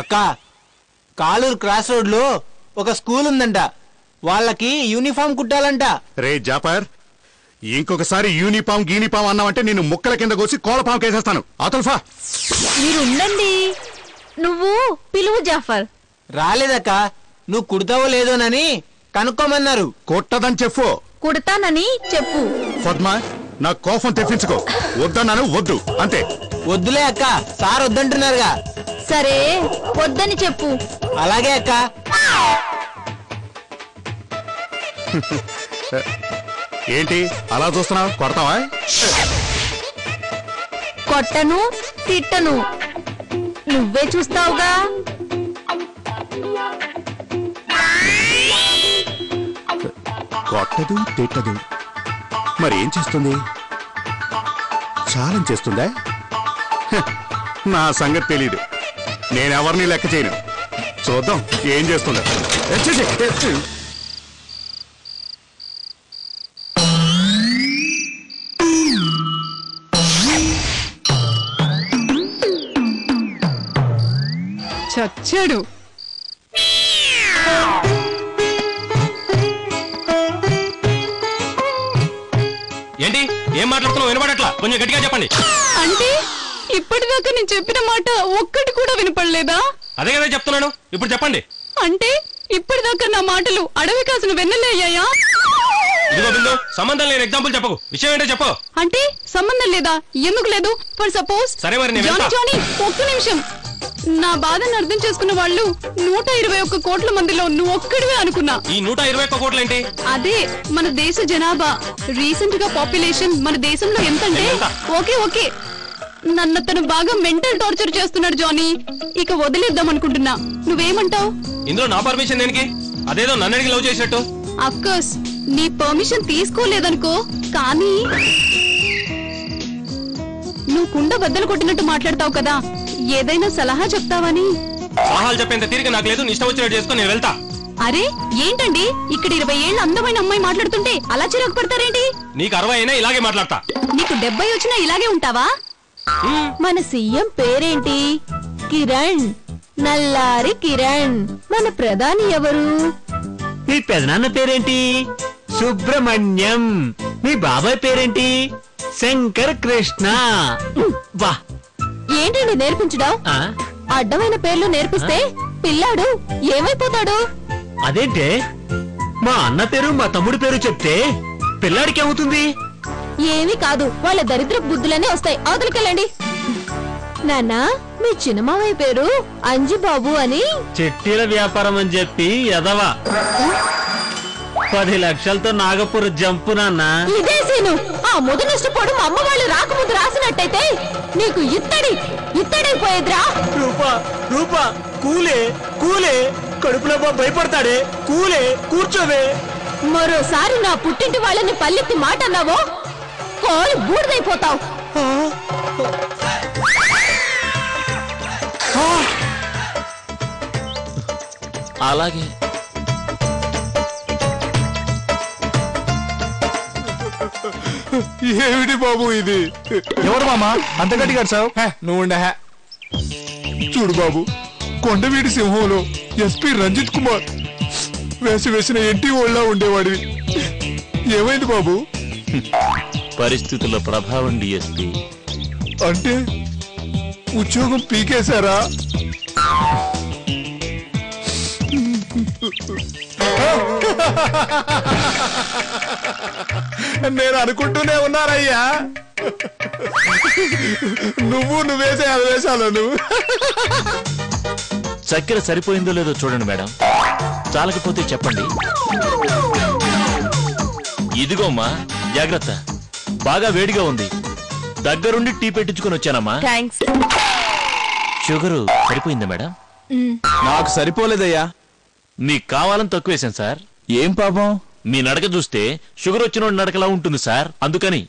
అక్క, Kaluru cross road లో ఒక స్కూల్ ఉందంట, వాళ్ళకి యూనిఫామ్ కుట్టాలంట. రే జాఫర్, ఇంకొకసారి యూనిఫామ్ అన్నావంటే నేను ముక్కల కింద కోసి కోళ్ళపాము కేసేస్తాను. అతల్ఫా మీరు ఉండండి, నువ్వు పిలువు జాఫర్. రాలేదక్క, నువ్వు కుడతావో లేదోనని కనుక్కోమన్నారు. కొట్టదని చెప్పు. కుడతానని చెప్పు. ఫద్మా, నా కోపం తెప్పించుకో. వద్దన్నాను, వద్దు అంతే. వద్దులే అక్క, సార్ వద్దంటున్నారుగా. సరే వద్దని చెప్పు. అలాగే అక్క. ఏంటి అలా చూస్తున్నావు? కొడతావా? కొట్టను, తిట్టను, నువ్వే చూస్తావుగా. కొట్టదు, తిట్టదు, మరి ఏం చేస్తుంది? చాలం చేస్తుందా? నా సంగతి తెలీదు. నేనెవరిని లెక్క చేయను. చూద్దాం ఏం చేస్తుందా. చచ్చాడు. ఏంటి ఏం మాట్లాడుతున్నావు? వినపడట్లా, కొంచెం గట్టిగా చెప్పండి. అంటే ఇప్పటిదాకా నేను చెప్పిన మాట ఒక్కటి కూడా వినపడలేదా? అదే కదా చెప్తున్నాను, ఇప్పుడు చెప్పండి. అంటే ఇప్పటిదాకా నా మాటలు అడవి కాసిన వెన్నెలే అయ్యాయా? ఇదిగో బిందు, సంబంధం లేని ఎగ్జాంపుల్ చెప్పకు. విషయం ఏంటో చెప్పు. అంటే సంబంధం లేదా? ఎందుకు లేదు? For suppose. సరే మరి నేను వెళ్తా. జానీ, ఒక్క నిమిషం. నా బాధను అర్థం చేసుకున్న వాళ్ళు 121 కోట్ల మందిలో నువ్వు ఒక్కడివే అనుకున్నా. ఈ 121 కోట్లు ఏంటి? అదే మన దేశ జనాభా. రీసెంట్ గా పాపులేషన్ మన దేశంలో ఎంతంటే, ఓకే నన్ను తను బాగా మెంటల్ టార్చర్ చేస్తున్నాడు జానీ. ఇక వదిలేద్దాం అనుకుంటున్నా. నువ్వేమంటావు? ఇందులో నా పర్మిషన్ దేనికి? అదేదో నన్ను అడిగి లవ్ చేసినట్టు. అఫ్ కోర్స్ నీ పర్మిషన్ తీసుకోలేదనుకో, కానీ నువ్వు కుండ బద్దలు కొట్టినట్టు మాట్లాడతావు కదా, ఏదైనా సలహా చెప్తావని. సలహాలు చెప్పేంత తీరిక నాకు లేదు. ఇష్టం వచ్చినట్టు చేసుకుని నేను వెళ్తా. అరే ఏంటండి, ఇక్కడ 20 ఏళ్ల అందమైన అమ్మాయి మాట్లాడుతుంటే అలా చిరాకు పడతారేంటి? నీకు 60 అయినా ఇలాగే మాట్లాడతా. నీకు 70 వచ్చినా ఇలాగే ఉంటావా? మన సీఎం పేరేంటి? కిరణ్, నల్లారి కిరణ్. మన ప్రధాని ఎవరు? మీ పెదనాన్న పేరేంటి? సుబ్రహ్మణ్యం. మీ బాబాయ్ పేరేంటి? శంకర్ కృష్ణ. వా, ఏంటండి నేర్పించడం? అడ్డమైన పేర్లు నేర్పిస్తే పిల్లాడు ఏమైపోతాడు? అదేంటే, మా అన్న పేరు మా తమ్ముడి పేరు చెప్తే పిల్లాడికి ఏమవుతుంది? ఏమీ కాదు, వాళ్ళ దరిద్ర బుద్ధులనే వస్తాయి. అవతలికెళ్ళండి. నాన్నా, మీ చిన్నమావయ్య పేరు అంజిబాబు అని. చిట్టీల వ్యాపారం అని చెప్పి ఎదవా 10 లక్షలతో నాగపూర్ జంపు. నాన్న ఇదే సీను. ఆ ముద నష్టపోడు మా అమ్మ వాళ్ళు రాకముందు రాసినట్టయితే నీకు ఇత్తడైపోయేదిరా. రూపా కూలే కడుపులో భయపడతాడే. కూర్చోవే. మరోసారి నా పుట్టింటి వాళ్ళని పల్లెత్తి మాట అన్నావో కోలు బూడిదైపోతావు. అలాగే ఏమిటి బాబు ఇది? ఎవరు మామా అంత గట్టిగా సావు? నువ్వు చూడు బాబు, కొండవీడి సింహంలో ఎస్పీ రంజిత్ కుమార్ వేసిన ఎన్టీ ఓళ్ళ ఉండేవాడివి. ఏమైంది బాబు? పరిస్థితుల ప్రభావం డిఎస్పీ. అంటే ఉద్యోగం పీకేశారా? నేను అనుకుంటూనే ఉన్నానయ్యా, నువ్వేసే అవేశాలను. చక్కెర సరిపోయిందో లేదో చూడండి మేడం, చాలకపోతే చెప్పండి. ఇదిగోమ్మా, జాగ్రత్త, బాగా వేడిగా ఉంది. దగ్గరుండి టీ పెట్టించుకొని వచ్చానమ్మా. థాంక్స్. షుగరు సరిపోయిందా మేడం? నాకు సరిపోలేదయ్యా. మీకు కావాలని తక్కువేశాను సార్. ఏం పాపం? మీ నడక చూస్తే షుగర్ వచ్చిన నడకలా ఉంటుంది సార్, అందుకని.